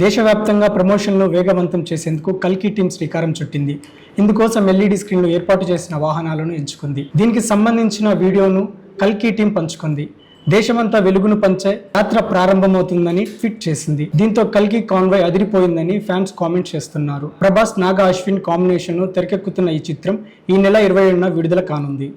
దేశవ్యాప్తంగా ప్రమోషన్లు వేగవంతం చేసేందుకు కల్కి టీమ్ శ్రీకారం చుట్టింది. ఇందుకోసం ఎల్ఈడి స్క్రీన్లు ఏర్పాటు చేసిన వాహనాలను ఎంచుకుంది. దీనికి సంబంధించిన వీడియోను కల్కి టీం పంచుకుంది. దేశమంతా వెలుగును పంచే యాత్ర ప్రారంభమవుతుందని ట్వీట్ చేసింది. దీంతో కల్కి కాన్వాయ్ అదిరిపోయిందని ఫ్యాన్స్ కామెంట్ చేస్తున్నారు. ప్రభాస్, నాగా అశ్విన్ కాంబినేషన్ తెరకెక్కుతున్న ఈ చిత్రం ఈ నెల 27న విడుదల కానుంది.